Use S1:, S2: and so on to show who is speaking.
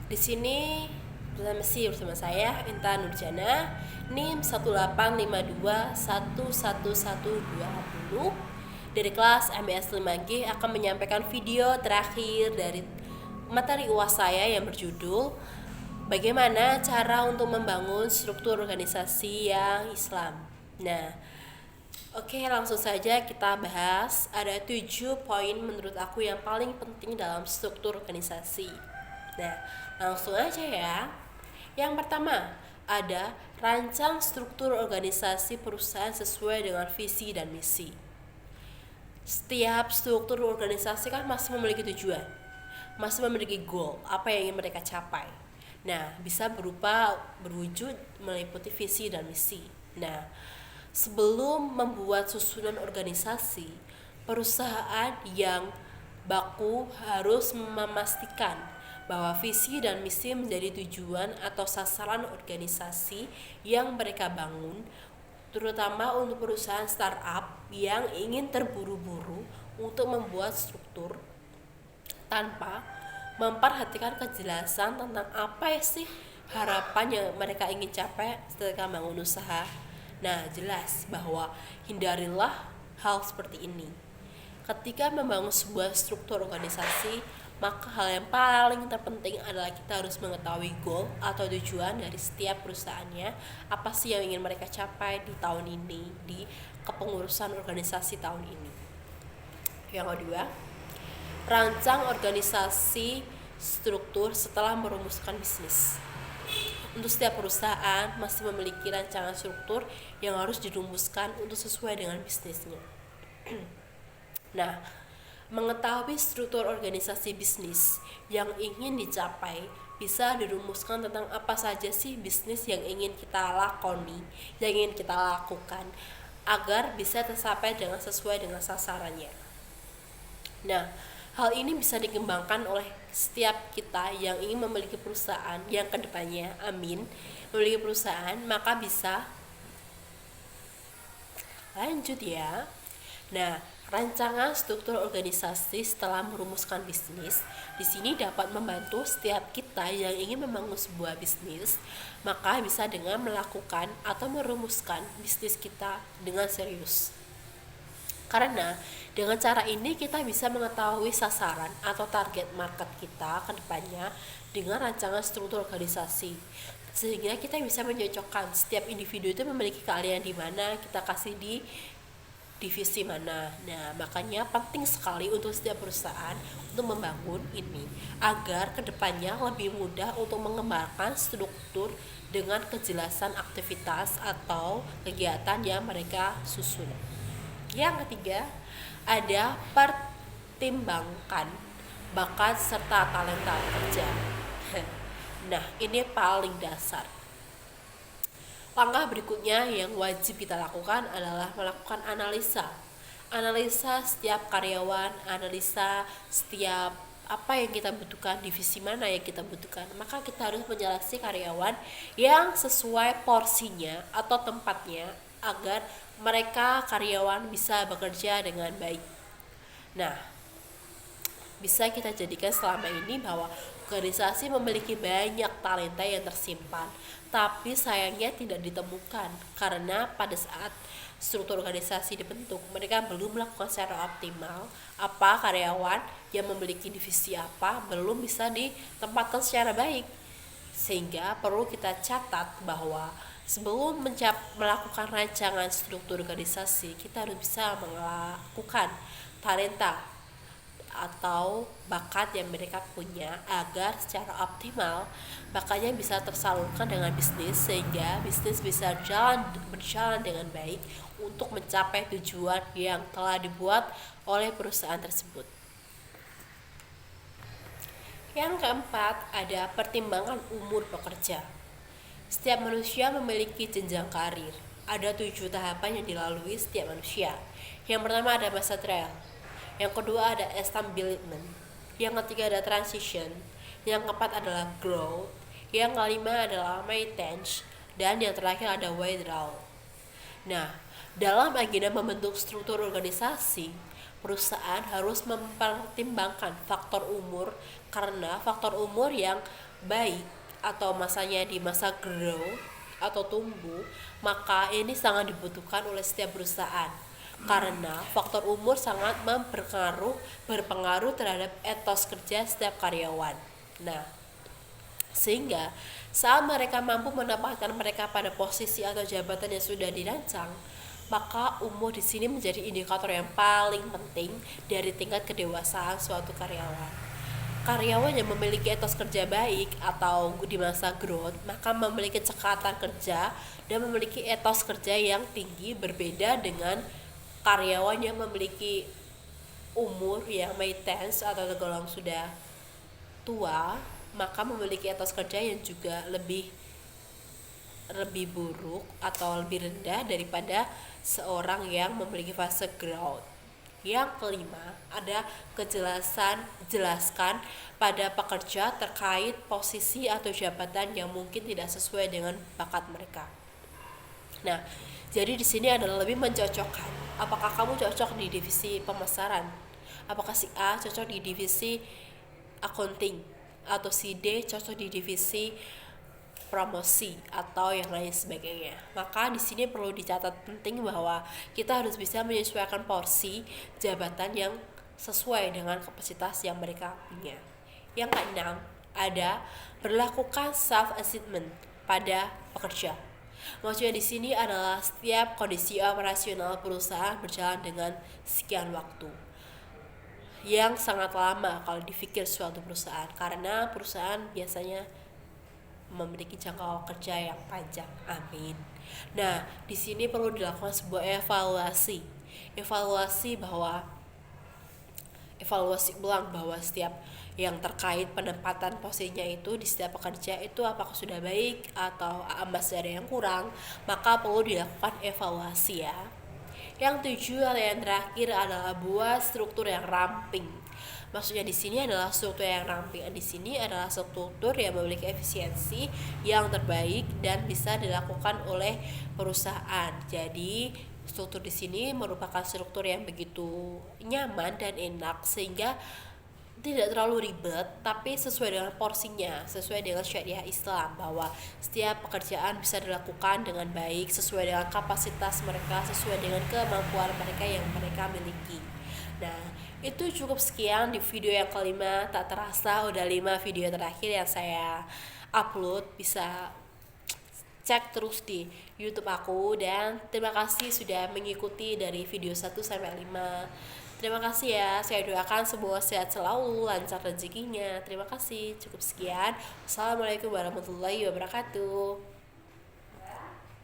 S1: Di sini bersama saya Intan Nurjana, NIM 185211120 dari kelas MBS 5G akan menyampaikan video terakhir dari materi UAS saya yang berjudul bagaimana cara untuk membangun struktur organisasi yang Islam. Nah, oke, langsung saja kita bahas. Ada 7 poin menurut aku yang paling penting dalam struktur organisasi. Nah, langsung aja ya. Yang pertama, ada rancang struktur organisasi perusahaan sesuai dengan visi dan misi. Setiap struktur organisasi kan masih memiliki tujuan, masih memiliki goal, apa yang ingin mereka capai. Nah, bisa berwujud meliputi visi dan misi. Nah, sebelum membuat susunan organisasi, perusahaan yang baku harus memastikan bahwa visi dan misi menjadi tujuan atau sasaran organisasi yang mereka bangun, terutama untuk perusahaan startup yang ingin terburu-buru untuk membuat struktur tanpa memperhatikan kejelasan tentang apa sih harapan yang mereka ingin capai setelah membangun usaha. Nah, jelas bahwa hindarilah hal seperti ini. Ketika membangun sebuah struktur organisasi, maka hal yang paling terpenting adalah kita harus mengetahui goal atau tujuan dari setiap perusahaannya, apa sih yang ingin mereka capai di tahun ini, di kepengurusan organisasi tahun ini. Yang kedua, rancang organisasi struktur setelah merumuskan bisnis. Untuk setiap perusahaan masih memiliki rancangan struktur yang harus dirumuskan untuk sesuai dengan bisnisnya. Nah, mengetahui struktur organisasi bisnis yang ingin dicapai bisa dirumuskan tentang apa saja sih bisnis yang ingin kita lakoni, yang ingin kita lakukan agar bisa tercapai dengan sesuai dengan sasarannya. Nah, hal ini bisa dikembangkan oleh setiap kita yang ingin memiliki perusahaan yang kedepannya, amin, memiliki perusahaan, maka bisa lanjut ya. Nah, rancangan struktur organisasi setelah merumuskan bisnis di sini dapat membantu setiap kita yang ingin membangun sebuah bisnis, maka bisa dengan melakukan atau merumuskan bisnis kita dengan serius. Karena dengan cara ini kita bisa mengetahui sasaran atau target market kita ke depannya dengan rancangan struktur organisasi. Sehingga kita bisa menyocokkan setiap individu itu memiliki keahlian di mana, kita kasih di divisi mana. Nah, makanya penting sekali untuk setiap perusahaan untuk membangun ini agar kedepannya lebih mudah untuk mengembangkan struktur dengan kejelasan aktivitas atau kegiatan yang mereka susun. Yang ketiga, ada pertimbangkan bakat serta talenta kerja. Nah, ini paling dasar. Langkah berikutnya yang wajib kita lakukan adalah melakukan analisa. Analisa setiap karyawan, analisa setiap apa yang kita butuhkan, divisi mana yang kita butuhkan. Maka kita harus menyeleksi karyawan yang sesuai porsinya atau tempatnya agar mereka karyawan bisa bekerja dengan baik. Nah, bisa kita jadikan selama ini bahwa organisasi memiliki banyak talenta yang tersimpan, tapi sayangnya tidak ditemukan karena pada saat struktur organisasi dibentuk, mereka belum melakukan secara optimal apa karyawan yang memiliki divisi apa belum bisa ditempatkan secara baik. Sehingga perlu kita catat bahwa sebelum melakukan rancangan struktur organisasi, kita harus bisa melakukan talenta atau bakat yang mereka punya agar secara optimal bakatnya bisa tersalurkan dengan bisnis sehingga bisnis bisa berjalan dengan baik untuk mencapai tujuan yang telah dibuat oleh perusahaan tersebut. Yang keempat, ada pertimbangan umur pekerja. Setiap manusia memiliki jenjang karir. Ada 7 tahapan yang dilalui setiap manusia. Yang pertama ada masa trial. Yang kedua ada establishment. Yang ketiga ada transition. Yang keempat adalah growth. Yang kelima adalah maintenance. Dan yang terakhir ada withdrawal. Nah, dalam agenda membentuk struktur organisasi, perusahaan harus mempertimbangkan faktor umur karena faktor umur yang baik atau masanya di masa grow atau tumbuh, maka ini sangat dibutuhkan oleh setiap perusahaan karena faktor umur sangat berpengaruh terhadap etos kerja setiap karyawan. Nah, sehingga saat mereka mampu menempatkan mereka pada posisi atau jabatan yang sudah dirancang, maka umur di sini menjadi indikator yang paling penting dari tingkat kedewasaan suatu karyawan. Karyawan yang memiliki etos kerja baik atau di masa growth, maka memiliki cekatan kerja dan memiliki etos kerja yang tinggi, berbeda dengan karyawan yang memiliki umur yang maintenance atau tergolong sudah tua, maka memiliki etos kerja yang juga lebih buruk atau lebih rendah daripada seorang yang memiliki fase growth. Yang kelima, ada jelaskan pada pekerja terkait posisi atau jabatan yang mungkin tidak sesuai dengan bakat mereka. Nah, jadi di sini adalah lebih mencocokkan. Apakah kamu cocok di divisi pemasaran? Apakah si A cocok di divisi accounting atau si D cocok di divisi promosi atau yang lain sebagainya. Maka di sini perlu dicatat penting bahwa kita harus bisa menyesuaikan porsi jabatan yang sesuai dengan kapasitas yang mereka punya. Yang keenam, ada berlakukan self assessment pada pekerja. Maksudnya di sini adalah setiap kondisi operasional perusahaan berjalan dengan sekian waktu yang sangat lama kalau dipikir suatu perusahaan, karena perusahaan biasanya memiliki jangka kerja yang panjang. Amin. Nah, di sini perlu dilakukan sebuah evaluasi ulang bahwa setiap yang terkait penempatan posisinya itu di setiap pekerja itu apakah sudah baik atau masih ada yang kurang, maka perlu dilakukan evaluasi ya. Yang tujuh atau yang terakhir adalah buat struktur yang ramping. Maksudnya di sini adalah struktur yang ramping. Di sini adalah struktur yang memiliki efisiensi yang terbaik dan bisa dilakukan oleh perusahaan. Jadi struktur di sini merupakan struktur yang begitu nyaman dan enak sehingga tidak terlalu ribet, tapi sesuai dengan porsinya, sesuai dengan syariah Islam, bahwa setiap pekerjaan bisa dilakukan dengan baik sesuai dengan kapasitas mereka, sesuai dengan kemampuan mereka yang mereka miliki. Nah, itu cukup sekian di video yang kelima. Tak terasa udah 5 video terakhir yang saya upload. Bisa cek terus di YouTube aku, dan terima kasih sudah mengikuti dari video 1 sampai 5. Terima kasih ya, saya doakan semoga sehat selalu, lancar rezekinya. Terima kasih, cukup sekian. Assalamualaikum warahmatullahi wabarakatuh.